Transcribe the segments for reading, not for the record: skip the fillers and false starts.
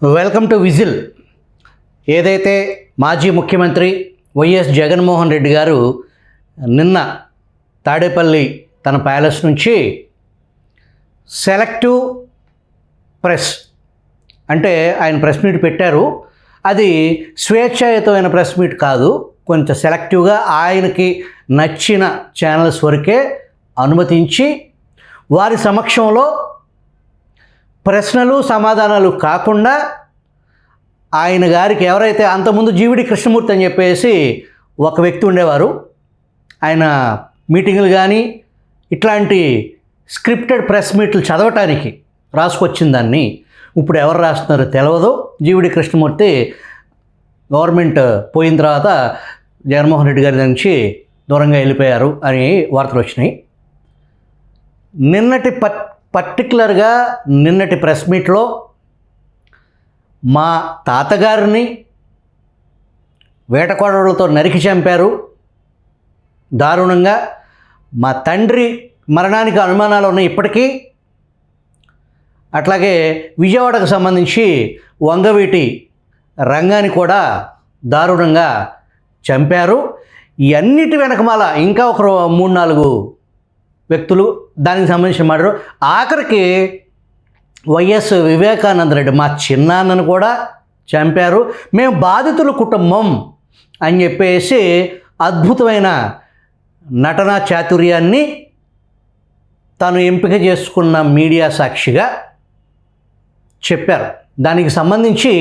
Welcome to whistle. ఏదైతే మాజీ ముఖ్యమంత్రి వైఎస్ జగన్మోహన్ రెడ్డి గారు నిన్న తాడేపల్లి తన ప్యాలెస్ నుంచి సెలెక్టివ్ ప్రెస్ అంటే ఆయన ప్రెస్ మీట్ పెట్టారు. అది స్వేచ్ఛాయుతమైన ప్రెస్ మీట్ కాదు, కొంచెం సెలెక్టివ్గా ఆయనకి నచ్చిన ఛానల్స్ వరకే అనుమతించి వారి సమక్షంలో ప్రశ్నలు సమాధానాలు కాకుండా ఆయన గారికి ఎవరైతే అంతకుముందు జీవిడి కృష్ణమూర్తి అని చెప్పేసి ఒక వ్యక్తి ఉండేవారు, ఆయన మీటింగులు కానీ ఇట్లాంటి స్క్రిప్టెడ్ ప్రెస్ మీట్లు చదవటానికి రాసుకొచ్చిన దాన్ని ఇప్పుడు ఎవరు రాస్తున్నారో తెలియదు. జీవిడి కృష్ణమూర్తి గవర్నమెంట్ పోయిన తర్వాత జగన్మోహన్ రెడ్డి గారి నుంచి దూరంగా వెళ్ళిపోయారు అని వార్తలు వచ్చినాయి. పర్టికులర్గా నిన్నటి ప్రెస్ మీట్లో మా తాతగారిని వేటకోడలతో నరికి చంపారు దారుణంగా, మా తండ్రి మరణానికి అనుమానాలు ఉన్నాయి ఇప్పటికీ, అట్లాగే విజయవాడకు సంబంధించి వంగవీటి రంగాన్ని కూడా దారుణంగా చంపారు. ఇవన్నిటి వెనకమాల ఇంకా ఒక 3-4 వ్యక్తులు దానికి సంబంధించిన మాట్లాడు. ఆఖరికి వైఎస్ వివేకానంద రెడ్డి మా చిన్నాన్నను కూడా చంపారు. మేము బాధితుల కుటుంబం అని చెప్పేసి అద్భుతమైన నటనా చాతుర్యాన్ని తాను ఎంపిక చేసుకున్న మీడియా సాక్షిగా చెప్పారు. దానికి సంబంధించి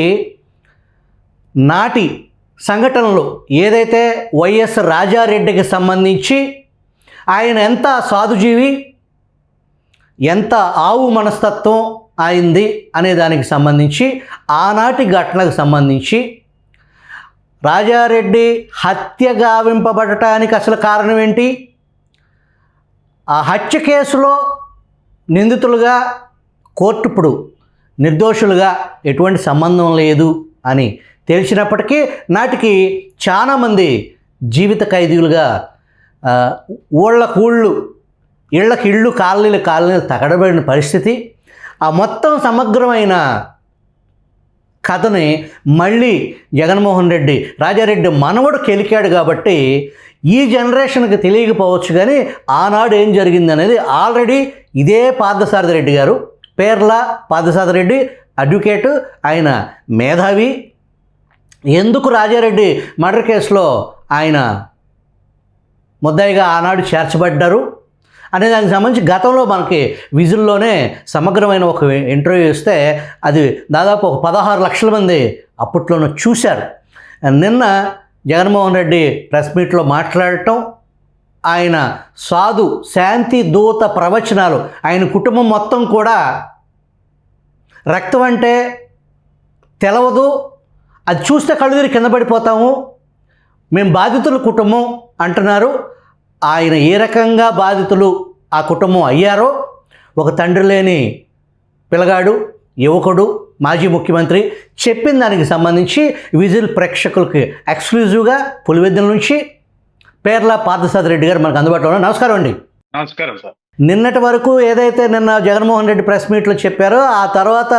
నాటి సంఘటనలు ఏదైతే వైఎస్ రాజారెడ్డికి సంబంధించి ఆయన ఎంత సాధుజీవి, ఎంత ఆవు మనస్తత్వం అయింది అనే దానికి సంబంధించి, ఆనాటి ఘటనకు సంబంధించి, రాజారెడ్డి హత్య గావింపబడటానికి అసలు కారణం ఏంటి, ఆ హత్య కేసులో నిందితులుగా కోర్టు ఇప్పుడు నిర్దోషులుగా ఎటువంటి సంబంధం లేదు అని తెలిసినప్పటికీ నాటికి చాలామంది జీవిత ఖైదీలుగా ఇళ్ళకి ఇళ్ళు కాలనీలు తగడబడిన పరిస్థితి. ఆ మొత్తం సమగ్రమైన కథని మళ్ళీ జగన్మోహన్ రెడ్డి రాజారెడ్డి మనవడు కెలికాడు కాబట్టి ఈ జనరేషన్కి తెలియకపోవచ్చు, కానీ ఆనాడు ఏం జరిగింది అనేది ఆల్రెడీ ఇదే పార్థసారథి రెడ్డి గారు, పేర్ల పార్థసారథి రెడ్డి అడ్వకేటు, ఆయన మేధావి, ఎందుకు రాజారెడ్డి మర్డర్ కేసులో ఆయన ముద్దాయిగా ఆనాడు చేర్చబడ్డారు అనే దానికి సంబంధించి గతంలో మనకి విజిల్లోనే సమగ్రమైన ఒక ఇంటర్వ్యూ ఇస్తే అది దాదాపు ఒక 16 లక్షల మంది అప్పట్లోనూ చూశారు. నిన్న జగన్మోహన్ రెడ్డి ప్రెస్ మీట్లో మాట్లాడటం, ఆయన సాధు శాంతి దూత ప్రవచనాలు, ఆయన కుటుంబం మొత్తం కూడా రక్తం అంటే తెలవదు, అది చూస్తే కళ్ళు తిరిగి కింద పడిపోతాము, మేము బాధితుల కుటుంబం అంటున్నారు. ఆయన ఏ రకంగా బాధితులు ఆ కుటుంబం అయ్యారో, ఒక తండ్రి లేని పిల్లగాడు, యువకుడు, మాజీ ముఖ్యమంత్రి చెప్పిన దానికి సంబంధించి విజిల్ ప్రేక్షకులకి ఎక్స్క్లూజివ్గా పులివెద్దుల నుంచి పేర్ల పార్థసారథి రెడ్డి గారు మనకు అందుబాటులో ఉన్నారు. నమస్కారం అండి. నమస్కారం సార్. నిన్నటి వరకు ఏదైతే నిన్న జగన్మోహన్ రెడ్డి ప్రెస్ మీట్లో చెప్పారో ఆ తర్వాత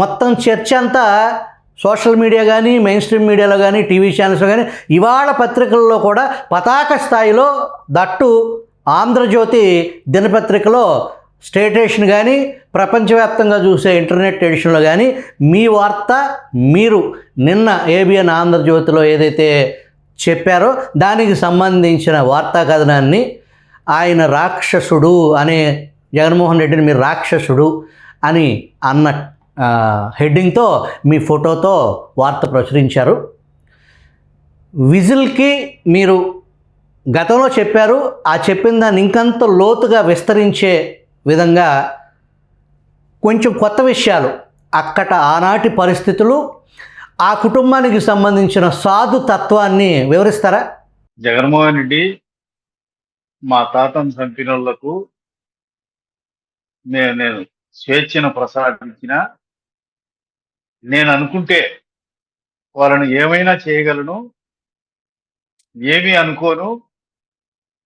మొత్తం చర్చ అంతా సోషల్ మీడియా కానీ, మెయిన్ స్ట్రీమ్ మీడియాలో కానీ, టీవీ ఛానల్స్లో కానీ, ఇవాళ పత్రికల్లో కూడా పతాక స్థాయిలో, దట్టు ఆంధ్రజ్యోతి దినపత్రికలో స్టేట్ ఎడిషన్ కానీ, ప్రపంచవ్యాప్తంగా చూసే ఇంటర్నెట్ ఎడిషన్లో కానీ మీ వార్త మీరు నిన్న ఏబిఎన్ ఆంధ్రజ్యోతిలో ఏదైతే చెప్పారో దానికి సంబంధించిన వార్తా కథనాన్ని ఆయన రాక్షసుడు అనే, జగన్మోహన్ రెడ్డిని మీరు రాక్షసుడు అని అన్న హెడ్డింగ్తో మీ ఫోటోతో వార్త ప్రచురించారు. విజిల్కి మీరు గతంలో చెప్పారు, ఆ చెప్పిన దాన్ని ఇంకంత లోతుగా విస్తరించే విధంగా కొంచెం కొత్త విషయాలు, అక్కట ఆనాటి పరిస్థితులు, ఆ కుటుంబానికి సంబంధించిన సాధు తత్వాన్ని వివరిస్తారా? జగన్మోహన్ రెడ్డి మా తాతను చంపినోళ్లకు నేను స్వేచ్ఛను ప్రసాదించిన, నేను అనుకుంటే వాళ్ళను ఏమైనా చేయగలను, ఏమీ అనుకోను,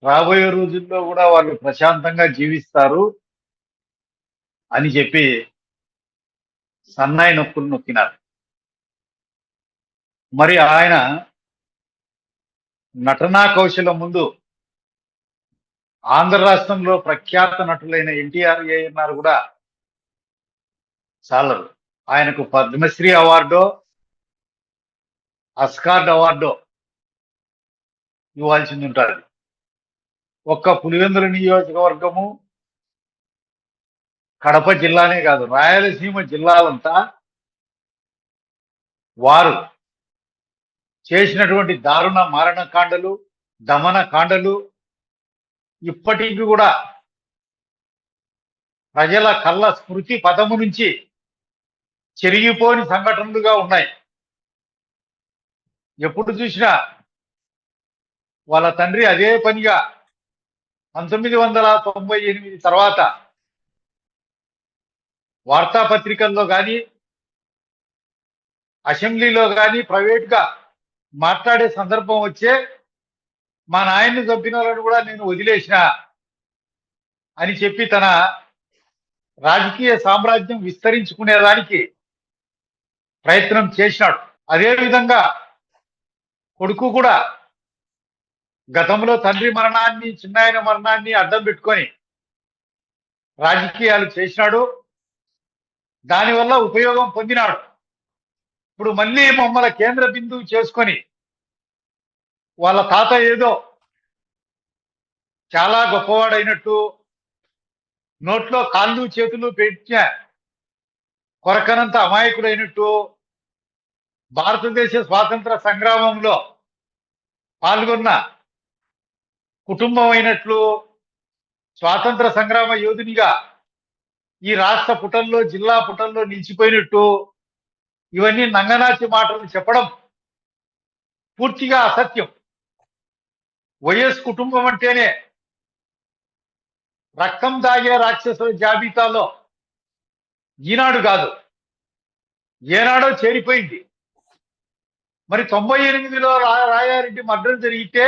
రాబోయే రోజుల్లో కూడా వాళ్ళు ప్రశాంతంగా జీవిస్తారు అని చెప్పి సన్నాయి నొక్కులు నొక్కినారు. మరి ఆయన నటనా కౌశలం ముందు ఆంధ్ర రాష్ట్రంలో ప్రఖ్యాత నటులైన ఎన్టీఆర్, ఏఎన్ఆర్ కూడా చాలరు. ఆయనకు పద్మశ్రీ అవార్డో, ఆస్కార్ అవార్డో ఇవ్వాల్సింది ఉంటుంది. ఒక్క పులివెందుల నియోజకవర్గము, కడప జిల్లానే కాదు, రాయలసీమ జిల్లాలంతా వారు చేసినటువంటి దారుణ మారణకాండలు, దమన కాండలు ఇప్పటికీ కూడా ప్రజల కళ్ళ స్మృతి పదము నుంచి చెరిగిపోని సంఘటనలుగా ఉన్నాయి. ఎప్పుడు చూసినా వాళ్ళ తండ్రి అదే పనిగా 1998 తర్వాత వార్తాపత్రికల్లో కానీ, అసెంబ్లీలో కానీ ప్రైవేట్గా మాట్లాడే సందర్భం వచ్చే మా నాయన్ని చంపిన వాళ్ళని కూడా నేను వదిలేసిన అని చెప్పి తన రాజకీయ సామ్రాజ్యం విస్తరించుకునేదానికి ప్రయత్నం చేసినాడు. అదేవిధంగా కొడుకు కూడా గతంలో తండ్రి మరణాన్ని, చిన్నాయన మరణాన్ని అడ్డం పెట్టుకొని రాజకీయాలు చేసినాడు. దానివల్ల ఉపయోగం పొందినాడు. ఇప్పుడు మళ్ళీ మమ్మల్ని కేంద్ర బిందువు చేసుకొని వాళ్ళ తాత ఏదో చాలా గొప్పవాడైనట్టు, నోట్లో కాళ్ళు చేతులు పెట్టిన కొరకనంత అమాయకుడైనట్టు, భారతదేశ స్వాతంత్ర సంగ్రామంలో పాల్గొన్న కుటుంబం అయినట్లు, స్వాతంత్ర సంగ్రామ యోధునిగా ఈ రాష్ట్ర పుటల్లో, జిల్లా పుటల్లో నిలిచిపోయినట్టు ఇవన్నీ నంగనాచి మాటలు చెప్పడం పూర్తిగా అసత్యం. వైఎస్ కుటుంబం అంటేనే రక్తం దాగే రాక్షసుల జాబితాలో ఈనాడు కాదు, ఏనాడో చేరిపోయింది. మరి 98లో రాయారెడ్డి మర్డర్ జరిగితే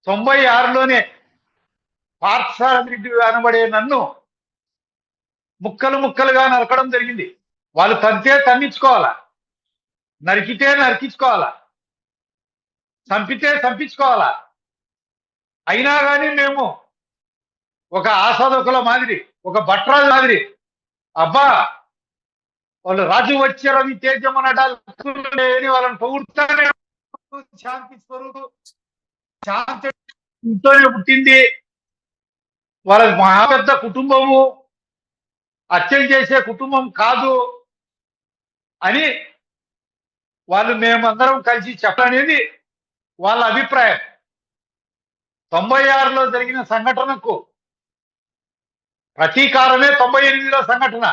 96లోనే పార్థసారథి అనబడే నన్ను ముక్కలు ముక్కలుగా నరకడం జరిగింది. వాళ్ళు తంతే తన్నించుకోవాలా, నరికితే నరికించుకోవాలా, చంపితే చంపించుకోవాలా. అయినా కానీ మేము ఒక ఆసాదకుల మాదిరి, ఒక భట్రాజు మాదిరి, అబ్బా వాళ్ళు రాజు వచ్చే రవి తేజం అనడాలు వాళ్ళని పొగుడుతానే, శాంతి స్వరూపు, శాంతి ఇంట్లోనే పుట్టింది, వాళ్ళ మహా పెద్ద కుటుంబము, హత్యలు చేసే కుటుంబం కాదు అని వాళ్ళు మేమందరం కలిసి చెప్పనేది వాళ్ళ అభిప్రాయం. 96లో జరిగిన సంఘటనకు ప్రతీకారమే 98లో సంఘటన.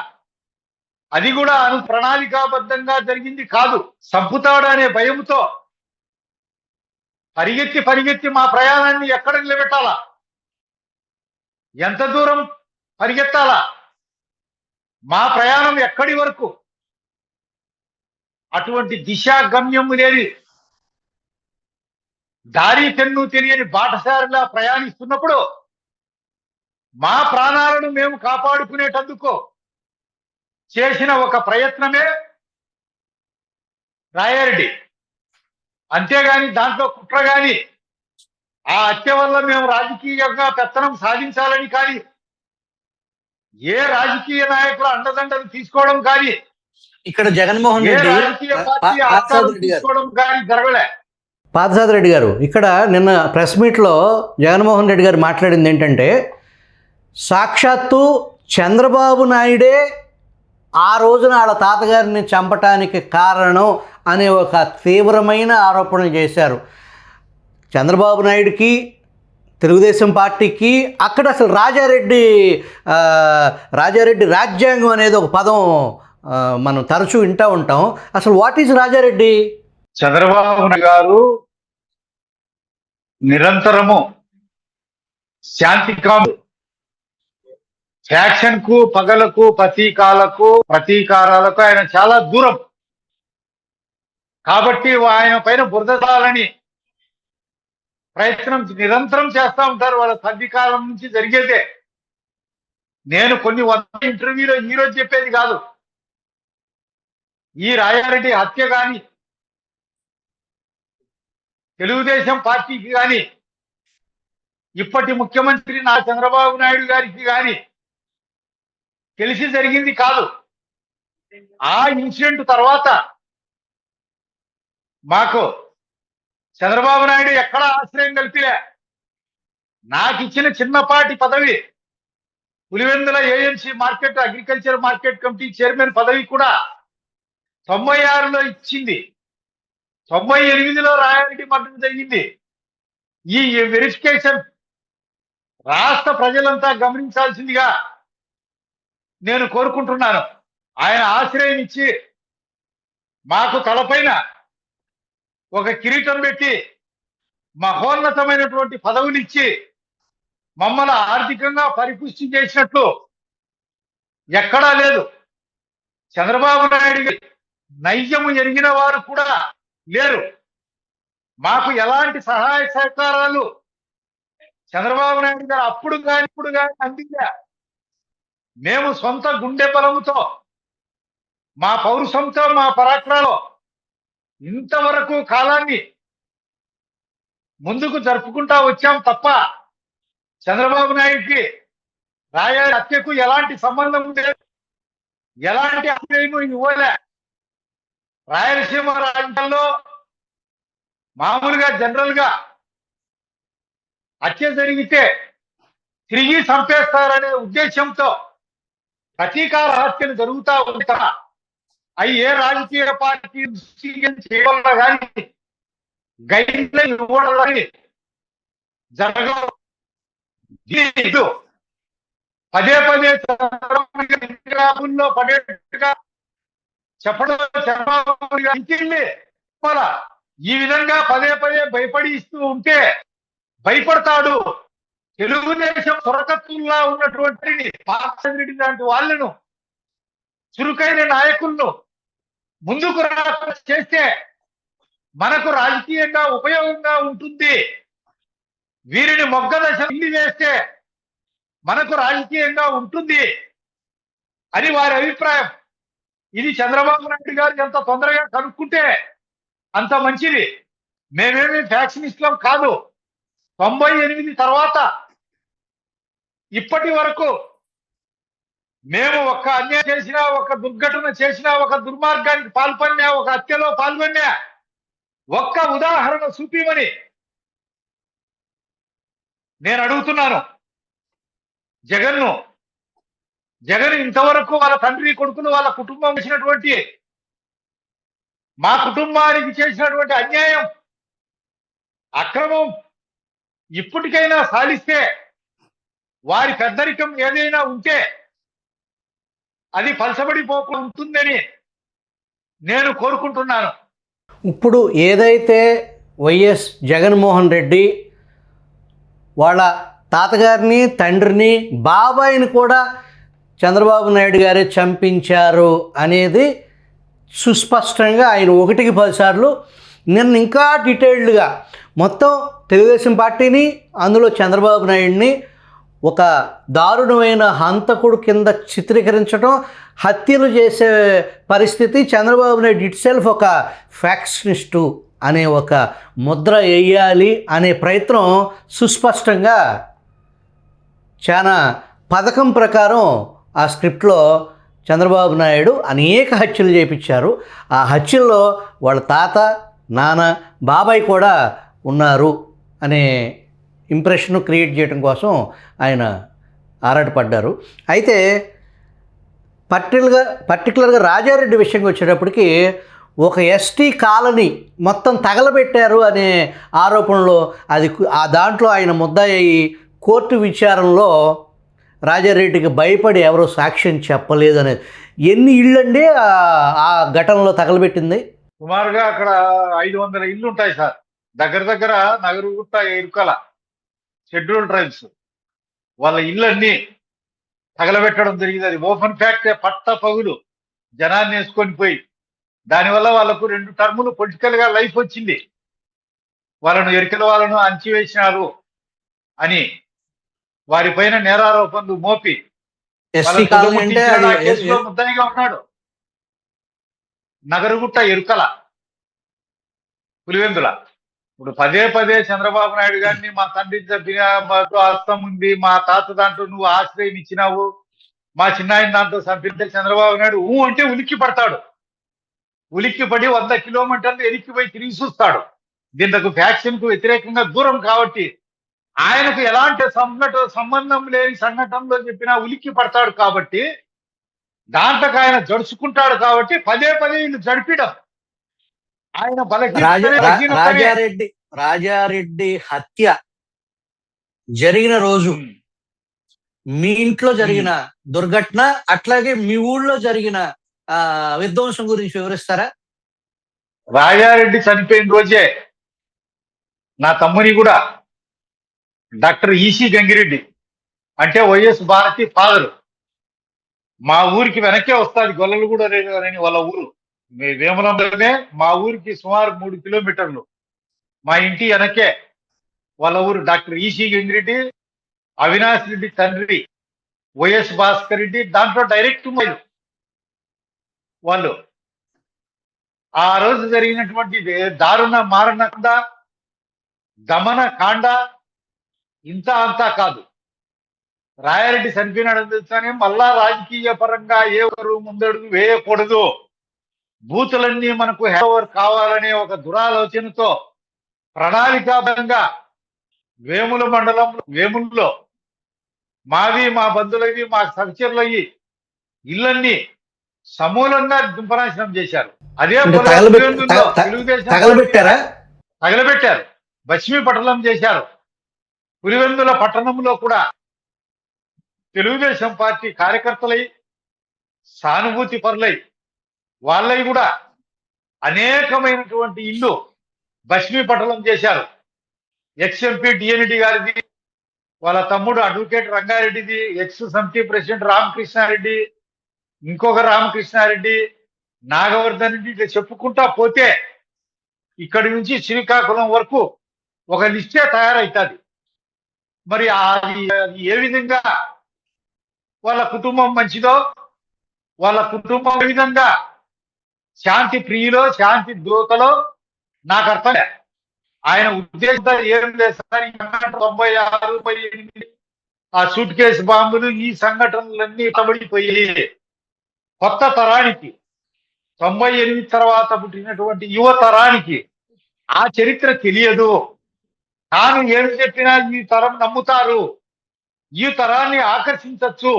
అది కూడా ప్రణాళికాబద్ధంగా జరిగింది కాదు. సంపుతాడు అనే భయంతో పరిగెత్తి పరిగెత్తి మా ప్రయాణాన్ని ఎక్కడ నిలబెట్టాలా, ఎంత దూరం పరిగెత్తాలా, మా ప్రయాణం ఎక్కడి వరకు, అటువంటి దిశా గమ్యము లేని, దారి తెన్ను తెలియని బాటసారిలా ప్రయాణిస్తున్నప్పుడు మా ప్రాణాలను మేము కాపాడుకునేటందుకు చేసిన ఒక ప్రయత్నమే రాయారెడ్డి. అంతేగాని దాంట్లో కుట్ర గాని, ఆ హత్య వల్ల మేము రాజకీయంగా పెత్తనం సాధించాలని కానీ, ఏ రాజకీయ నాయకుల అండదండలు తీసుకోవడం కానీ, ఇక్కడ జగన్మోహన్ ఏ రెడ్డి రాజకీయ పార్టీ ఆస్కారం తీసుకోవడం కానీ జరగలే. పార్థసారథి గారు, ఇక్కడ నిన్న ప్రెస్ మీట్లో జగన్మోహన్ రెడ్డి గారు మాట్లాడింది ఏంటంటే, సాక్షాత్తు చంద్రబాబు నాయుడే ఆ రోజున వాళ్ళ తాతగారిని చంపటానికి కారణం అనే ఒక తీవ్రమైన ఆరోపణలు చేశారు. చంద్రబాబు నాయుడికి, తెలుగుదేశం పార్టీకి అక్కడ అసలు రాజారెడ్డి రాజ్యాంగం అనేది ఒక పదం మనం తరచూ వింటూ ఉంటాం. అసలు వాట్ ఈజ్ రాజారెడ్డి? చంద్రబాబు నాయుడు గారు నిరంతరము శాంతికాముడు. ఫ్యాక్షన్ కు, పగలకు, ప్రతీకారాలకు ఆయన చాలా దూరం. కాబట్టి ఆయన పైన బురద చల్లాలని ప్రయత్నం నిరంతరం చేస్తూ ఉంటారు. వాళ్ళ తల్లి కాలం నుంచి జరిగేదే. నేను కొన్ని 100 ఇంటర్వ్యూలో ఈ రోజు చెప్పేది కాదు. ఈ రాజారెడ్డి హత్య కానీ తెలుగుదేశం పార్టీకి కానీ ఇప్పటి ముఖ్యమంత్రి నా చంద్రబాబు నాయుడు గారికి కానీ తెలిసి జరిగింది కాదు. ఆ ఇన్సిడెంట్ తర్వాత మాకు చంద్రబాబు నాయుడు ఎక్కడ ఆశ్రయం కల్పిలే. నాకు ఇచ్చిన చిన్నపాటి పదవి Pulivendula AMC market agriculture market committee chairman పదవి కూడా 96లో ఇచ్చింది. 98లో రాయారెడ్డి మద్దతు జరిగింది. ఈ వెరిఫికేషన్ రాష్ట్ర ప్రజలంతా గమనించాల్సిందిగా నేను కోరుకుంటున్నాను. ఆయన ఆశ్రయం ఇచ్చి మాకు తలపైన ఒక కిరీటం పెట్టి మహోన్నతమైనటువంటి పదవులిచ్చి మమ్మల్ని ఆర్థికంగా పరిపుష్టి చేసినట్లు ఎక్కడా లేదు. చంద్రబాబు నాయుడు నైజము ఎరిగిన వారు కూడా లేరు. మాకు ఎలాంటి సహాయ సహకారాలు చంద్రబాబు నాయుడు గారు అప్పుడు కానీ ఇప్పుడు కానీ అందిందా. మేము సొంత గుండె బలముతో మా పౌరుషంతో మా పరాక్రలో ఇంతవరకు కాలాన్ని ముందుకు జరుపుకుంటా వచ్చాం తప్ప చంద్రబాబు నాయుడికి రాయల్ హత్యకు ఎలాంటి సంబంధం లేదు, ఎలాంటి ఆశ్రయం ఇవ్వలే. రాయలసీమ రాజ్యంలో మామూలుగా జనరల్ గా హత్య జరిగితే తిరిగి చంపేస్తారనే ఉద్దేశంతో ప్రతీకార హత్యలు జరుగుతూ ఉంటా. అవి ఏ రాజకీయ పార్టీ చేయడం కానీ గైడ్ లైన్ ఇవ్వడం కానీ జరగదు. పదే పదే చంద్రబాబులో పడేట్టుగా చెప్పడం చంద్రబాబు ఈ విధంగా పదే పదే భయపడి ఇస్తూ ఉంటే భయపడతాడు. తెలుగుదేశం సొరకత్తుల్లా ఉన్నటువంటి పార్టీ లాంటి వాళ్ళను, చురుకైన నాయకులను ముందుకు చేస్తే మనకు రాజకీయంగా ఉపయోగంగా ఉంటుంది. వీరిని మొగ్గదశ వేస్తే మనకు రాజకీయంగా ఉంటుంది అని వారి అభిప్రాయం. ఇది చంద్రబాబు నాయుడు గారు ఎంత తొందరగా కనుక్కుంటే అంత మంచిది. మేమేమి ఫ్యాక్షనిస్టులం కాదు. 98 తర్వాత ఇప్పటి వరకు మేము ఒక అన్యాయం చేసినా, ఒక దుర్ఘటన చేసినా, ఒక దుర్మార్గానికి పాల్పడినా, ఒక హత్యలో పాల్గొన్నా ఒక్క ఉదాహరణ చూపిమని నేను అడుగుతున్నాను జగన్ ఇంతవరకు వాళ్ళ తండ్రి కొడుకులు వాళ్ళ కుటుంబం చేసినటువంటి, మా కుటుంబానికి చేసినటువంటి అన్యాయం, అక్రమం ఇప్పటికైనా సాధిస్తే వారి పెద్దరికం ఏదైనా ఉంటే అది పలసబడిపోకుండా ఉంటుందని నేను కోరుకుంటున్నాను. ఇప్పుడు ఏదైతే వైఎస్ జగన్మోహన్ రెడ్డి వాళ్ళ తాతగారిని, తండ్రిని, బాబాయిని కూడా చంద్రబాబు నాయుడు గారే చంపించారు అనేది సుస్పష్టంగా ఆయన 1కి 10 సార్లు నిన్న ఇంకా డీటెయిల్డ్గా మొత్తం తెలుగుదేశం పార్టీని, అందులో చంద్రబాబు నాయుడిని ఒక దారుణమైన హంతకుడు కింద చిత్రీకరించడం, హత్యలు చేసే పరిస్థితి, చంద్రబాబు నాయుడు ఇట్ సెల్ఫ్ ఒక ఫ్యాక్షనిస్టు అనే ఒక ముద్ర వేయాలి అనే ప్రయత్నం సుస్పష్టంగా చాలా పథకం ప్రకారం ఆ స్క్రిప్ట్లో చంద్రబాబు నాయుడు అనేక హత్యలు చేయించారు. ఆ హత్యల్లో వాళ్ళ తాత, నాన్న, బాబాయ్ కూడా ఉన్నారు అనే ఇంప్రెషన్ క్రియేట్ చేయడం కోసం ఆయన ఆరాటపడ్డారు. అయితే పర్టికులర్గా రాజారెడ్డి విషయంకి వచ్చేటప్పటికి ఒక ఎస్టీ కాలనీ మొత్తం తగలబెట్టారు అనే ఆరోపణలో ఆ దాంట్లో ఆయన ముద్దాయి కోర్టు విచారణలో రాజారెడ్డికి భయపడి ఎవరో సాక్ష్యం చెప్పలేదు అనేది. ఎన్ని ఇళ్ళండి ఆ ఘటనలో తగలబెట్టింది? సుమారుగా అక్కడ 500 ఇళ్ళు ఉంటాయి సార్. దగ్గర నగరుగుట్ట, ఎరుకల షెడ్యూల్ ట్రైబ్స్ వాళ్ళ ఇళ్ళన్నీ తగలబెట్టడం జరిగింది. అది ఓపెన్ ఫ్యాక్టే, పట్ట పగులు జనాన్ని వేసుకొని పోయి దానివల్ల వాళ్ళకు 2 టర్ములు పొలిటికల్ గా లైఫ్ వచ్చింది. వాళ్ళను ఎరికల వాళ్ళను అణచివేసినారు అని వారిపైన నేరారోపణలు మోపి ఎస్టీ కాలనీ అంటే ముద్దాయిగా ఉన్నాడు. నగరుగుట్ట ఎరుకల పులివెందుల. ఇప్పుడు పదే పదే చంద్రబాబు నాయుడు గారిని మా తండ్రి హస్తం ఉంది, మా తాత దాంట్లో నువ్వు ఆశ్రయం ఇచ్చినావు, మా చిన్నాయన దాంట్లో చంపితే చంద్రబాబు నాయుడు అంటే ఉలిక్కి పడతాడు. ఉలిక్కి పడి 100 కిలోమీటర్లు ఎనిక్కిపోయి తిరిగి చూస్తాడు. దీనికి ఫ్యాక్షన్ కు వ్యతిరేకంగా దూరం కాబట్టి ఆయనకు ఎలాంటి సంబంధం లేని సంఘటనలో చెప్పినా ఉలిక్కి పడతాడు కాబట్టి దాంట్లో ఆయన జడుచుకుంటాడు కాబట్టి పదే పదే వీళ్ళు జడిపిడం ఆయన రాజారెడ్డి హత్య జరిగిన రోజు మీ ఇంట్లో జరిగిన దుర్ఘటన, అట్లాగే మీ ఊళ్ళో జరిగిన విధ్వంసం గురించి వివరిస్తారా? రాజారెడ్డి చనిపోయిన రోజే నా తమ్ముని కూడా డాక్టర్ ఈసీ గంగిరెడ్డి అంటే వైఎస్ భారతి ఫాదర్ మా ఊరికి వెనకే వస్తుంది. గొల్లలగూడ అని వాళ్ళ ఊరు. వేములంలోనే మా ఊరికి సుమారు 3 కిలోమీటర్లు. మా ఇంటి వెనకే వాళ్ళ ఊరు. డాక్టర్ ఈసీ గంగిరెడ్డి, అవినాష్ రెడ్డి తండ్రి వైఎస్ భాస్కర్ రెడ్డి దాంట్లో డైరెక్ట్ వాళ్ళు. ఆ రోజు జరిగినటువంటి దారుణ మారణకాండ, దమన కాండ ఇంత అంతా కాదు. రాయారెడ్డి చనిపోయినాడని తెలుసానే మళ్ళా రాజకీయ పరంగా ఏ ఒక్కరు ముందడుగు వేయకూడదు, బూతులన్నీ మనకు హ్యాండ్ కావాలనే ఒక దురాలోచనతో ప్రణాళికాబద్ధంగా వేముల మండలంలో వేముల్లో మావి, మా బంధువులవి, మా సహచరులవి ఇళ్ళన్నీ సమూలంగా దుంపనాశనం చేశారు. అదే తగలబెట్టారు, భస్మీ పట్టణం చేశారు. పులివెందుల పట్టణంలో కూడా తెలుగుదేశం పార్టీ కార్యకర్తలై, సానుభూతి పరులై వాళ్ళవి కూడా అనేకమైనటువంటి ఇల్లు భస్మీ పట్టణం చేశారు. ఎక్స్ఎంపీ డిఎన్డి గారిది, వాళ్ళ తమ్ముడు అడ్వకేట్ రంగారెడ్డిది, ఎక్స్ సమితి ప్రెసిడెంట్ రామకృష్ణారెడ్డి, ఇంకొక రామకృష్ణారెడ్డి, నాగవర్ధన్ రెడ్డి, ఇట్లా చెప్పుకుంటా పోతే ఇక్కడి నుంచి శ్రీకాకుళం వరకు ఒక లిస్టే తయారవుతుంది. మరి అది ఏ విధంగా వాళ్ళ కుటుంబం మంచిదో, వాళ్ళ కుటుంబం ఏ విధంగా శాంతి ప్రియులో, శాంతి దూతలో నాకు అర్థం. ఆయన ఉద్దేశం ఏం లేదు సార్. 96, 98 ఆ సూట్ కేసు బాంబులు, ఈ సంఘటనలన్నీ కబడిపోయి కొత్త తరానికి, 98 తర్వాత పుట్టినటువంటి యువ తరానికి ఆ చరిత్ర తెలియదు. తాను ఏమి చెప్పినా ఈ తరం నమ్ముతారు, ఈ తరాన్ని ఆకర్షించవచ్చు,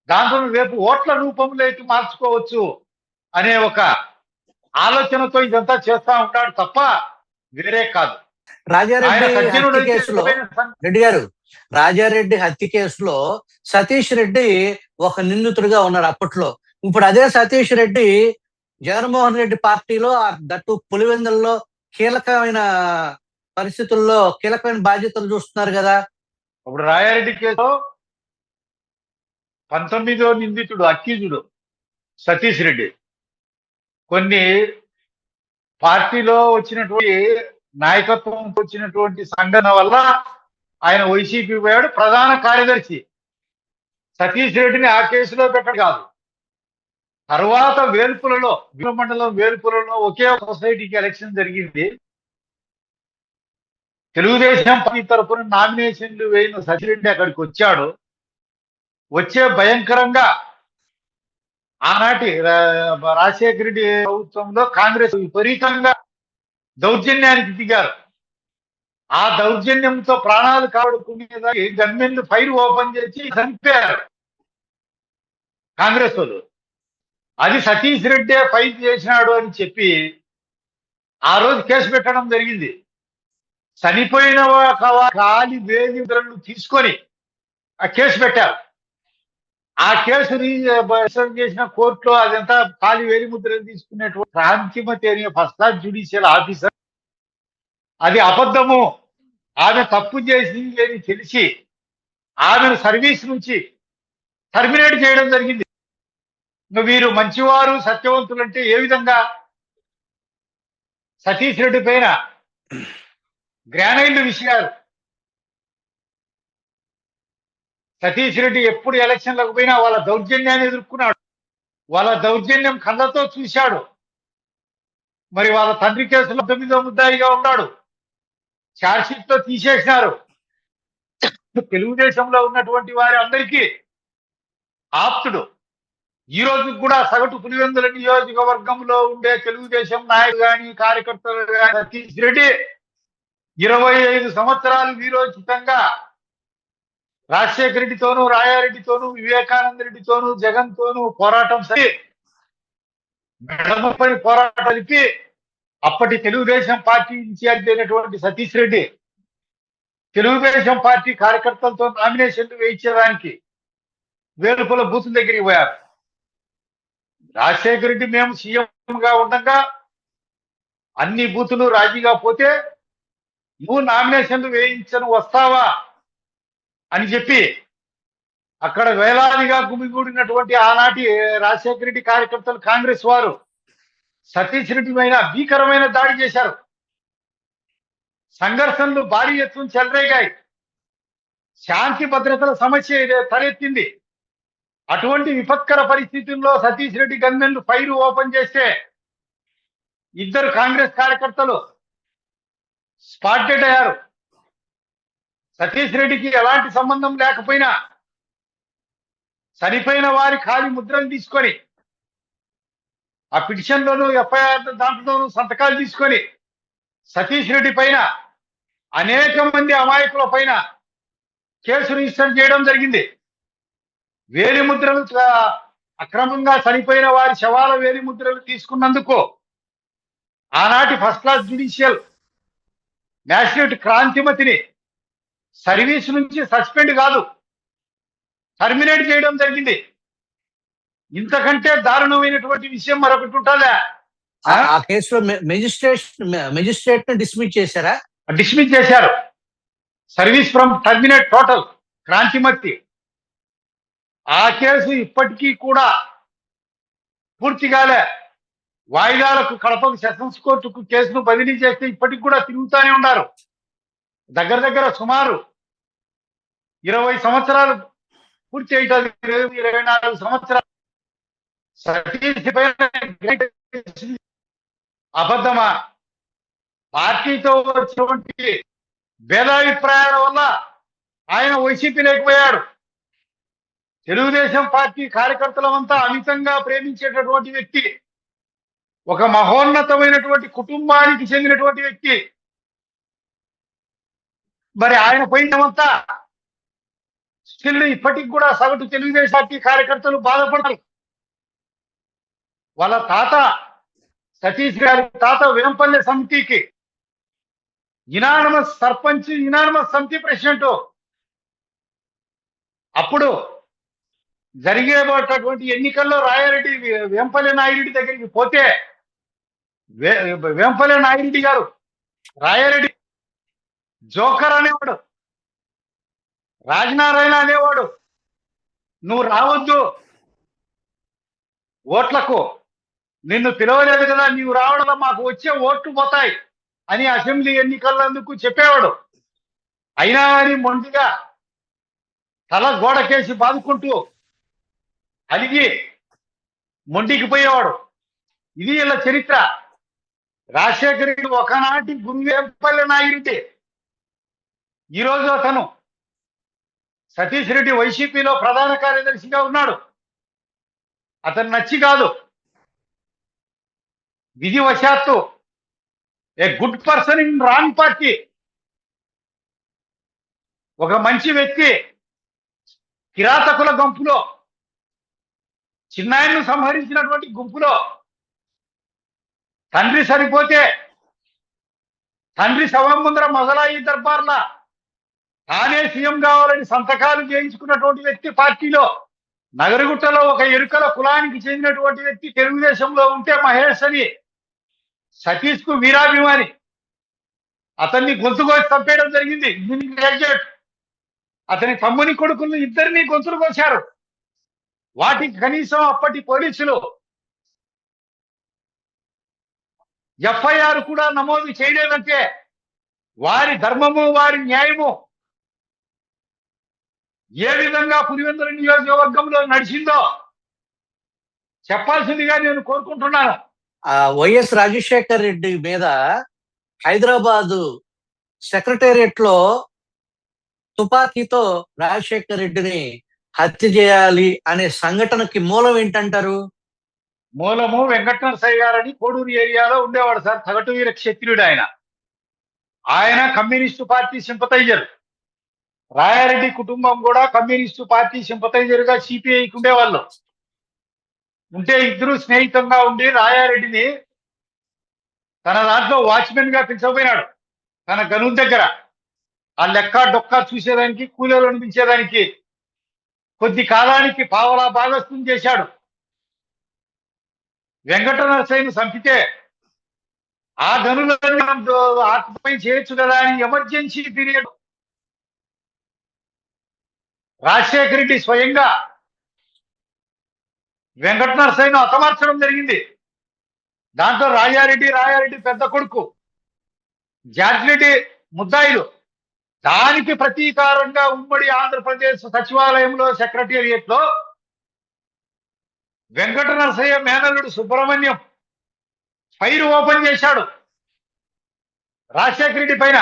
దాంట్లో రేపు ఓట్ల రూపంలోకి మార్చుకోవచ్చు అనే ఒక ఆలోచనతో ఇదంతా చేస్తా ఉంటాడు తప్ప వేరే కాదు. రెడ్డి గారు, రాజారెడ్డి హత్య కేసులో సతీష్ రెడ్డి ఒక నిందితుడిగా ఉన్నాడు అప్పట్లో. ఇప్పుడు అదే సతీష్ రెడ్డి జగన్మోహన్ రెడ్డి పార్టీలో, దట్టు పులివెందుల్లో కీలకమైన పరిస్థితుల్లో కీలకమైన బాధ్యతలు చూస్తున్నారు కదా. ఇప్పుడు రాయారెడ్డి కేసులో 19వ నిందితుడు అక్యూజుడు సతీష్ రెడ్డి కొన్ని పార్టీలో వచ్చినటువంటి నాయకత్వం వచ్చినటువంటి సంఘటన వల్ల ఆయన వైసీపీ పోయాడు. ప్రధాన కార్యదర్శి సతీష్ రెడ్డిని ఆ కేసులో పెట్టడం కాదు. తర్వాత వేల్పులలో, మండలం వేల్పులలో ఒకే ఒక సొసైటీకి ఎలక్షన్ జరిగింది. తెలుగుదేశం పార్టీ తరఫున నామినేషన్లు వేయిన సతీష్ రెడ్డి అక్కడికి వచ్చాడు. వచ్చే భయంకరంగా ఆనాటి రాజశేఖర రెడ్డి ప్రభుత్వంలో కాంగ్రెస్ విపరీతంగా దౌర్జన్యానికి దిగారు. ఆ దౌర్జన్యంతో ప్రాణాలు కాపాడుకునేదానికి గన్మెన్లు ఫైర్ ఓపెన్ చేసి చంపారు కాంగ్రెస్ వాళ్ళు. అది సతీష్ రెడ్డే ఫైర్ చేసినాడు అని చెప్పి ఆ రోజు కేసు పెట్టడం జరిగింది. చనిపోయిన కాలి వేలి ముద్రలు తీసుకొని ఆ కేసు పెట్టారు. ఆ కేసు రిజిస్టర్ చేసిన కోర్టులో అదంతా కాలి వేలి ముద్రలు తీసుకునేటువంటి క్రాంతిమతి అనే ఫస్ట్ క్లాస్ జ్యుడిషియల్ ఆఫీసర్ అది అబద్ధము, ఆమె తప్పు చేసింది అని తెలిసి ఆమెను సర్వీస్ నుంచి టర్మినేట్ చేయడం జరిగింది. వీరు మంచివారు, సత్యవంతులు అంటే ఏ విధంగా సతీష్ రెడ్డి పైన గ్రానైల్డ్ విషయాలు. సతీష్ రెడ్డి ఎప్పుడు ఎలక్షన్లకు పోయినా వాళ్ళ దౌర్జన్యాన్ని ఎదుర్కొన్నాడు. వాళ్ళ దౌర్జన్యం కళ్ళతో చూశాడు. మరి వాళ్ళ తండ్రి కేసులో 9వ ముద్దాయిగా ఉన్నాడు. ఛార్జ్షీట్ లో తీసేసినారు. తెలుగుదేశంలో ఉన్నటువంటి వారి అందరికీ ఆప్తుడు. ఈ రోజు కూడా సగటు పులివెందుల నియోజకవర్గంలో ఉండే తెలుగుదేశం నాయకులు కానీ కార్యకర్తలు కానీ సతీష్ రెడ్డి 25 సంవత్సరాలు వీరోచితంగా రాజశేఖర రెడ్డితోనూ, రాయారెడ్డితోనూ, వివేకానంద రెడ్డితోనూ, జగన్ తోనూ పోరాటం మెడమపై పోరాటానికి అప్పటి తెలుగుదేశం పార్టీ ఇన్ఛార్జ్ అయినటువంటి సతీష్ రెడ్డి తెలుగుదేశం పార్టీ కార్యకర్తలతో నామినేషన్లు వేయించడానికి వేలుపుల బూతుల దగ్గరికి పోయారు. రాజశేఖర రెడ్డి మేము సీఎం గా ఉండగా అన్ని బూతులు రాజీగా పోతే నువ్వు నామినేషన్లు వేయించను వస్తావా అని చెప్పి అక్కడ వేలాదిగా గుమిగూడినటువంటి ఆనాటి రాజశేఖర రెడ్డి కార్యకర్తలు కాంగ్రెస్ వారు సతీష్ రెడ్డి పైన భీకరమైన దాడి చేశారు. సంఘర్షణలు భారీ ఎత్తున చెలరేగాయి. శాంతి భద్రతల సమస్య తలెత్తింది. అటువంటి విపత్కర పరిస్థితుల్లో సతీష్ రెడ్డి గన్మెన్లు ఫైర్ ఓపెన్ చేస్తే 2 కాంగ్రెస్ కార్యకర్తలు స్పాట్ డెడ్ అయ్యారు. సతీష్ రెడ్డికి ఎలాంటి సంబంధం లేకపోయినా చనిపోయిన వారి ఖాళీ ముద్రలు తీసుకొని ఆ పిటిషన్లోనూ ఎఫ్ఐఆర్ దాంట్లోనూ సంతకాలు తీసుకొని సతీష్ రెడ్డి పైన అనేక మంది అమాయకుల పైన కేసు రిజిస్టర్ చేయడం జరిగింది. వేలి ముద్రలు అక్రమంగా చనిపోయిన వారి శవాల వేలి ముద్రలు తీసుకున్నందుకు ఆనాటి ఫస్ట్ క్లాస్ జ్యుడిషియల్ మ్యాజిస్ట్రేట్ క్రాంతిమతిని సర్వీస్ నుంచి సస్పెండ్ కాదు టర్మినేట్ చేయడం జరిగింది. ఇంతకంటే దారుణమైనటువంటి విషయం మరొకటి ఉంటుందా? ఆ కేసులో మెజిస్ట్రేట్ డిస్మిస్ చేశారా? డిస్మిస్ చేశారు. Service from terminate total Kranthimathi. ఆ కేసు ఇప్పటికీ కూడా పూర్తిగాలే. వాయిదాలకు కడపకు సెషన్స్ కోర్టుకు కేసును బదిలీ చేస్తే ఇప్పటికి కూడా తిరుగుతూనే ఉన్నారు. దగ్గర దగ్గర సుమారు 20 సంవత్సరాలు పూర్తి అవుతుంది. 24 సంవత్సరాలు సతీష్ పైన అబద్ధమా? పార్టీతో వచ్చినటువంటి భేదాభిప్రాయాల వల్ల ఆయన వైసీపీ లేకపోయాడు. తెలుగుదేశం పార్టీ కార్యకర్తలమంతా అమితంగా ప్రేమించేటటువంటి వ్యక్తి, ఒక మహోన్నతమైనటువంటి కుటుంబానికి చెందినటువంటి వ్యక్తి. మరి ఆయన పోయినమంతా స్టిల్ ఇప్పటికి కూడా సగటు తెలుగుదేశం పార్టీ కార్యకర్తలు బాధపడతారు. వాళ్ళ తాత సతీష్ గారి తాత వేంపల్లె సమితికి యునానిమస్ సర్పంచ్, యునానిమస్ సమితి ప్రెసిడెంట్. అప్పుడు జరిగేటటువంటి ఎన్నికల్లో రాయారెడ్డి వేంపల్లె నాగిరెడ్డి దగ్గరికి పోతే వేంపల్లె నాగిరెడ్డి గారు రాయారెడ్డి జోకర్ అనేవాడు, రాజనారాయణ అనేవాడు, నువ్వు రావద్దు ఓట్లకు, నిన్ను పిలవలేదు కదా, నీవు రావడం మాకు వచ్చే ఓట్లు పోతాయి అని అసెంబ్లీ ఎన్నికలందుకు చెప్పేవాడు. అయినా కానీ మొండిగా తల గోడకేసి బాదుకుంటూ అలిగి మొండికి పోయేవాడు. ఇది ఇలా చరిత్ర. రాజశేఖర రెడ్డి ఒకనాటి గురువేంపల్లె నాగిరెడ్డి, ఈరోజు అతను సతీష్ రెడ్డి వైసీపీలో ప్రధాన కార్యదర్శిగా ఉన్నాడు. అతను నచ్చి కాదు, విధివశాత్తు a good person in wrong party, ఒక మంచి వ్యక్తి కిరాతకుల గుంపులో, చిన్నాయన్ను సంహరించినటువంటి గుంపులో తండ్రి సరిపోతే తండ్రి శవం ముందర మొదలయ్యి దర్బార్లా తానే సీఎం కావాలని సంతకాలు చేయించుకున్నటువంటి వ్యక్తి పార్టీలో, నగరగుట్టలో ఒక ఎరుకల కులానికి చెందినటువంటి వ్యక్తి తెలుగుదేశంలో ఉంటే మహేష్ అని సతీష్ కు వీరాభిమాని, అతన్ని గొంతుకోసి చంపేయడం జరిగింది. ఇంజనీరింగ్ గ్రాడ్యుయేట్ అతని తమ్ముని కొడుకులను ఇద్దరిని గొంతులు కోశారు. వాటికి కనీసం అప్పటి పోలీసులు ఎఫ్ఐఆర్ కూడా నమోదు చేయలేదంటే వారి ధర్మము, వారి న్యాయము ఏ విధంగా పులివెందుల నియోజకవర్గంలో నడిచిందో చెప్పాల్సిందిగా నేను కోరుకుంటున్నాను. వైఎస్ రాజశేఖర్ రెడ్డి మీద హైదరాబాదు సెక్రటేరియట్ లో తుపాకీతో రాజశేఖర్ రెడ్డిని హత్య చేయాలి అనే సంఘటనకి మూలం ఏంటంటారు? మూలము వెంకటనరసయ్య గారని కోడూరు ఏరియాలో ఉండేవాడు సార్. సగటు వీర క్షత్రియుడు ఆయన. ఆయన కమ్యూనిస్టు పార్టీ సింపతైజర్. రాయారెడ్డి కుటుంబం కూడా కమ్యూనిస్టు పార్టీ సింపతైజర్ గా సిపిఐకి ఉండేవాళ్ళు. ఉంటే ఇద్దరు స్నేహితంగా ఉండి రాయారెడ్డిని తన దాంట్లో వాచ్మెన్ గా పిలిచకపోయినాడు. తన గనుల దగ్గర ఆ లెక్క డొక్క చూసేదానికి, కూలీలు అనిపించేదానికి కొద్ది కాలానికి పావలా భాగస్థం చేశాడు. వెంకట నరసయ్యను చంపితే ఆ గనులను మనం ఆక్యుపై చేయొచ్చు కదా అని ఎమర్జెన్సీ పీరియడ్ రాజశేఖర రెడ్డి స్వయంగా వెంకట నరసయ్యను హతమార్చడం జరిగింది. దాంట్లో రాయారెడ్డి పెద్ద కొడుకు జార్జ్ రెడ్డి ముద్దాయిలు. దానికి ప్రతీకారంగా ఉమ్మడి ఆంధ్రప్రదేశ్ సచివాలయంలో సెక్రటేరియట్ లో వెంకట నరసయ్య మేనల్లుడు సుబ్రహ్మణ్యం ఫైర్ ఓపెన్ చేశాడు రాజశేఖర రెడ్డి పైన.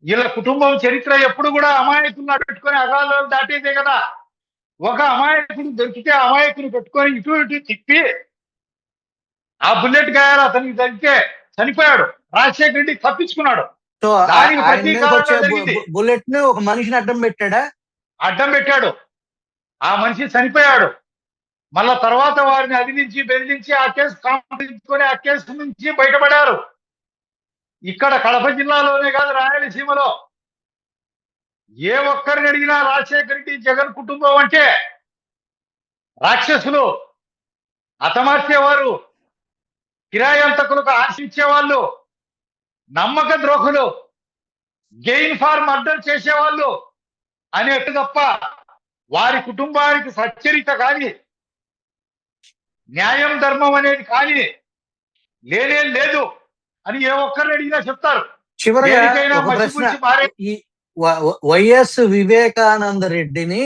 వీళ్ళ కుటుంబం చరిత్ర ఎప్పుడు కూడా అమాయకులను పెట్టుకొని అగాధాలు దాటేదే కదా. ఒక అమాయకుడు దొరికితే అమాయకుని పెట్టుకొని ఇటు ఇటు తిప్పి ఆ బుల్లెట్ గాయాలు అతనికి తగ్గితే చనిపోయాడు. రాజశేఖర రెడ్డి తప్పించుకున్నాడు. సో దానికి ప్రతీకారంగా జరిగింది. బుల్లెట్ ని ఒక మనిషిని అడ్డం పెట్టాడా? అడ్డం పెట్టాడు. ఆ మనిషి చనిపోయాడు. మళ్ళా తర్వాత వారిని అదిలించి బెదిరించి ఆ కేసు కాంపించుకొని ఆ కేసు నుంచి బయటపడారు. ఇక్కడ కడప జిల్లాలోనే కాదు, రాయలసీమలో ఏ ఒక్కరిని అడిగినా రాజశేఖర రెడ్డి జగన్ కుటుంబం అంటే రాక్షసులు, హతమార్చేవారు, కిరాయంతకులకు ఆశించేవాళ్ళు, నమ్మక ద్రోహులు, గెయిన్ ఫార్ మర్డర్ చేసేవాళ్ళు అనేట్టు తప్ప వారి కుటుంబానికి సచ్చరిత కానీ న్యాయం ధర్మం అనేది కానీ లేనే లేదు అని ఏ ఒక్కరిని అడిగినా చెప్తారు. చివరిగా దేనికైనా ఒక ప్రశ్న. మసిపూసి పారే ఈ వైఎస్ వివేకానంద రెడ్డిని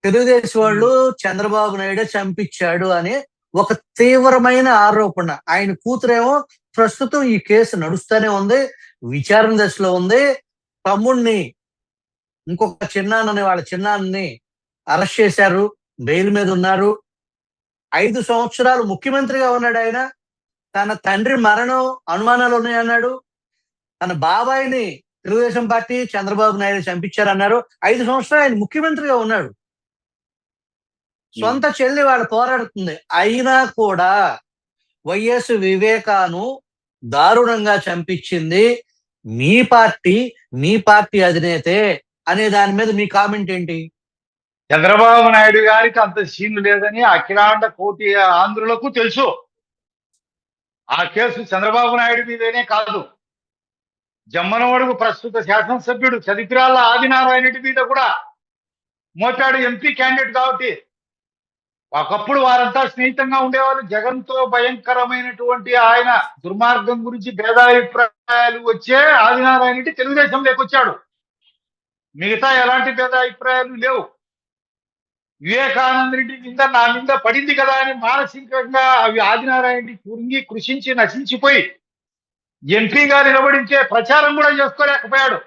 తెలుగుదేశం వాళ్ళు చంద్రబాబు నాయుడు చంపించాడు అని ఒక తీవ్రమైన ఆరోపణ. ఆయన కూతురేమో ప్రస్తుతం ఈ కేసు నడుస్తూనే ఉంది, విచారణ దశలో ఉంది. తమ్ముడిని, ఇంకొక చిన్నాన్నని, వాళ్ళ చిన్నాన్నని అరెస్ట్ చేశారు, బెయిల్ మీద ఉన్నారు. 5 సంవత్సరాలు ముఖ్యమంత్రిగా ఉన్నాడు ఆయన. తన తండ్రి మరణం అనుమానాలు ఉన్నాయన్నాడు. తన బాబాయిని తెలుగుదేశం పార్టీ చంద్రబాబు నాయుడు చంపించారన్నారు. 5 సంవత్సరాలు ఆయన ముఖ్యమంత్రిగా ఉన్నాడు. సొంత చెల్లి వాళ్ళు పోరాడుతుంది. అయినా కూడా వైఎస్ వివేకాను దారుణంగా చంపించింది మీ పార్టీ అధినేతే అనే దాని మీద మీ కామెంట్ ఏంటి? చంద్రబాబు నాయుడు గారికి అంత సీన్ లేదని అఖిలాండ కోటి ఆంధ్రులకు తెలుసు. ఆ కేసు చంద్రబాబు నాయుడు మీదనే కాదు, జమ్మనమడుగు ప్రస్తుత శాసనసభ్యుడు చదిపిరాళ్ళ ఆదినారాయణ రెడ్డి మీద కూడా మోటాడు ఎంపీ క్యాండిడేట్ కాబట్టి ఒకప్పుడు వారంతా స్నేహితంగా ఉండేవాళ్ళు. జగన్ తో భయంకరమైనటువంటి ఆయన దుర్మార్గం గురించి భేదాభిప్రాయాలు వచ్చే ఆదినారాయణ రెడ్డి తెలుగుదేశంలోకి వచ్చాడు. మిగతా ఎలాంటి భేదాభిప్రాయాలు లేవు. వివేకానంద రెడ్డి మీద నా మీద పడింది కదా అని మానసికంగా అవి ఆదినారాయణ రెడ్డి కురింగి కృషించి నశించిపోయి ఎంపీగా నిలబడించే ప్రచారం కూడా చేసుకోలేకపోయాడు.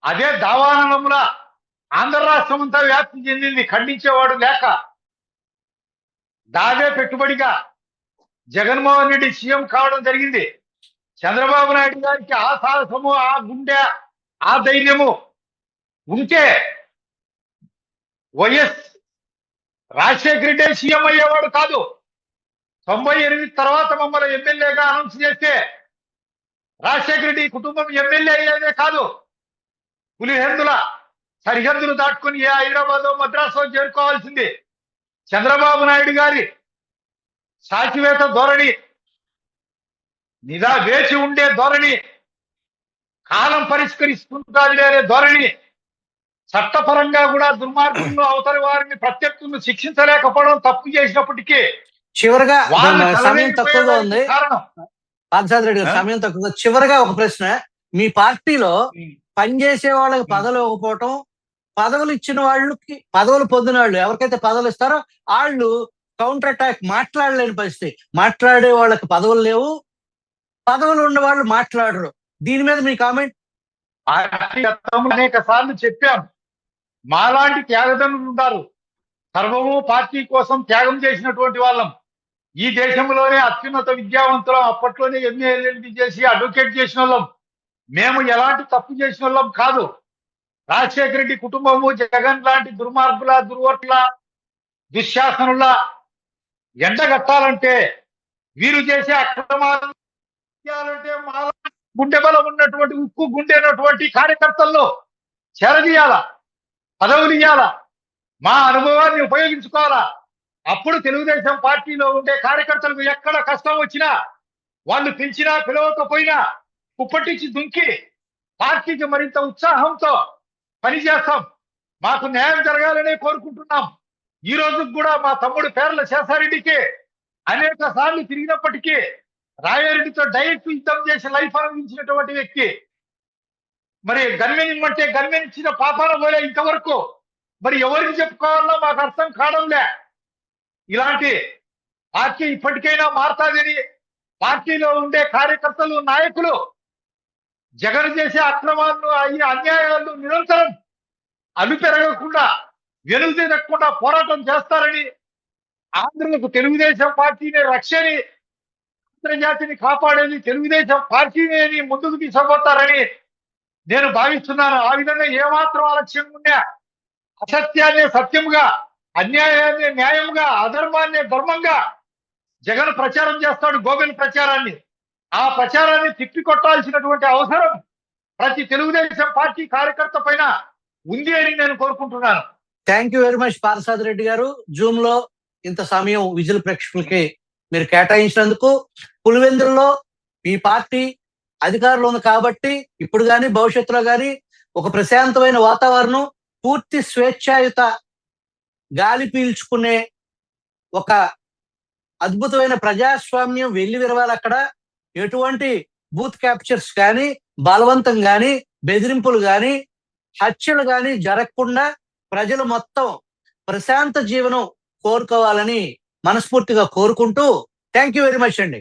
అదే దావానందముల ఆంధ్ర రాష్ట్రం అంతా వ్యాప్తి చెందింది, ఖండించేవాడు లేక. దాదే పెట్టుబడిగా జగన్మోహన్ రెడ్డి సీఎం కావడం జరిగింది. చంద్రబాబు నాయుడు గారికి ఆ సాహసము, ఆ గుండె, ఆ ధైర్యము ఉంటే వైఎస్ రాజశేఖర రెడ్డి సీఎం అయ్యేవాడు కాదు. 98 తర్వాత మమ్మల్ని ఎమ్మెల్యేగా అనౌన్స్ చేస్తే రాజశేఖర రెడ్డి కుటుంబం ఎమ్మెల్యే అయ్యేదే కాదు. పులిహెందుల సరిహద్దులు దాటుకుని ఏ హైదరాబాద్ మద్రాసు చేరుకోవాల్సింది. చంద్రబాబు నాయుడు గారి సాచివేత ధోరణి, వేచి ఉండే ధోరణి, కాలం పరిష్కరిస్తుంటాది అనే ధోరణి, చట్టపరంగా కూడా దుర్మార్గులను అవతలి వారిని ప్రత్యర్థులను శిక్షించలేకపోవడం తప్పు చేసినప్పటికీ చివరిగా వాళ్ళు సమయం తక్కువగా ఉంది. కారణం. పార్థసారథి రెడ్డి గారు, సమయం తక్కువ. చివరిగా ఒక ప్రశ్న. మీ పార్టీలో పనిచేసే వాళ్ళకి పదవులు ఇవ్వకపోవటం, పదవులు ఇచ్చిన వాళ్ళకి, పదవులు పొందిన వాళ్ళు ఎవరికైతే పదవులు ఇస్తారో వాళ్ళు కౌంటర్ అటాక్ మాట్లాడలేని పరిస్థితి. మాట్లాడే వాళ్ళకి పదవులు లేవు, పదవులు ఉన్న వాళ్ళు మాట్లాడరు. దీని మీద మీ కామెంట్? పార్టీ గతంలో అనేక సార్లు చెప్పాం, మాలాంటి త్యాగదనులు ఉన్నారు. సర్వము పార్టీ కోసం త్యాగం చేసినటువంటి వాళ్ళం. ఈ దేశంలోనే అత్యున్నత విద్యావంతులం. అప్పట్లోనే ఎంఏ ఎల్ఎల్బి చేసి అడ్వకేట్ చేసిన వాళ్ళం. మేము ఎలాంటి తప్పు చేసిన వాళ్ళం కాదు. రాజశేఖర రెడ్డి కుటుంబము జగన్ లాంటి దుర్మార్గుల, దుర్వర్తుల, దుశ్శాసనుల ఎండగట్టాలంటే, వీరు చేసే అక్రమాలు చేయాలంటే మాలా గుండె బలం ఉన్నటువంటి, ఉక్కు గుండెనటువంటి కార్యకర్తల్లో చేరదీయాల, పదవులు ఇయ్యాలా, మా అనుభవాన్ని ఉపయోగించుకోవాలా. అప్పుడు తెలుగుదేశం పార్టీలో ఉండే కార్యకర్తలకు ఎక్కడ కష్టం వచ్చినా, వాళ్ళు పిలిచినా పిలవకపోయినా కుప్పటించి దుంకి పార్టీకి మరింత ఉత్సాహంతో పనిచేస్తాం. మాకు న్యాయం జరగాలనే కోరుకుంటున్నాం. ఈ రోజు కూడా మా తమ్ముడు పేర్ల శేషారెడ్డికి అనేక సార్లు తిరిగినప్పటికీ రాయారెడ్డితో డైరెక్ట్ యుద్ధం చేసి లైఫ్ అనుభవించినటువంటి వ్యక్తి. మరి గన్మెన్ ఇమ్మంటే గన్మెన్ ఇచ్చిన పాపాన పోలే ఇంతవరకు. మరి ఎవరికి చెప్పుకోవాలో మాకు అర్థం కావడంలే. ఇలాంటి పార్టీ ఇప్పటికైనా మారుతాదని పార్టీలో ఉండే కార్యకర్తలు, నాయకులు జగన్ చేసే అక్రమాలను, అన్యాయాలను నిరంతరం అలుపెరగకుండా, వెనుదిరగకుండా పోరాటం చేస్తారని, ఆంధ్రులకు తెలుగుదేశం పార్టీని రక్షని, ఆంధ్రజాతిని కాపాడేది తెలుగుదేశం పార్టీని అని ముందుకు తీసుకుపోతారని నేను భావిస్తున్నాను. ఆ విధంగా ఏమాత్రం ఆలస్యం ఉన్నా అసత్యాన్ని సత్యంగా, అన్యాయాన్ని న్యాయంగా, అధర్మాన్ని ధర్మంగా జగన్ ప్రచారం చేస్తాడు. గోబెల్ ప్రచారాన్ని, ఆ ప్రచారాన్ని తిప్పికొట్టాల్సినటువంటి అవసరం ప్రతి తెలుగుదేశం పార్టీ కార్యకర్త పైన ఉంది అని నేను కోరుకుంటున్నాను. Thank you very much Parthasarathi Reddy గారు. జూమ్ లో ఇంత సమయం విజిల్ ప్రేక్షకులకి మీరు కేటాయించినందుకు. పులివెందుల్లో మీ పార్టీ అధికారంలో ఉంది కాబట్టి ఇప్పుడు కానీ భవిష్యత్తులో కానీ ఒక ప్రశాంతమైన వాతావరణం, పూర్తి స్వేచ్ఛాయుత గాలి పీల్చుకునే ఒక అద్భుతమైన ప్రజాస్వామ్యం వెళ్లి విరవాలి. అక్కడ ఎటువంటి బూత్ క్యాప్చర్స్ కానీ, బలవంతం కానీ, బెదిరింపులు కానీ, హత్యలు కానీ జరగకుండా ప్రజలు మొత్తం ప్రశాంత జీవనం కోరుకోవాలని మనస్ఫూర్తిగా కోరుకుంటూ థ్యాంక్ యూ వెరీ మచ్ అండి.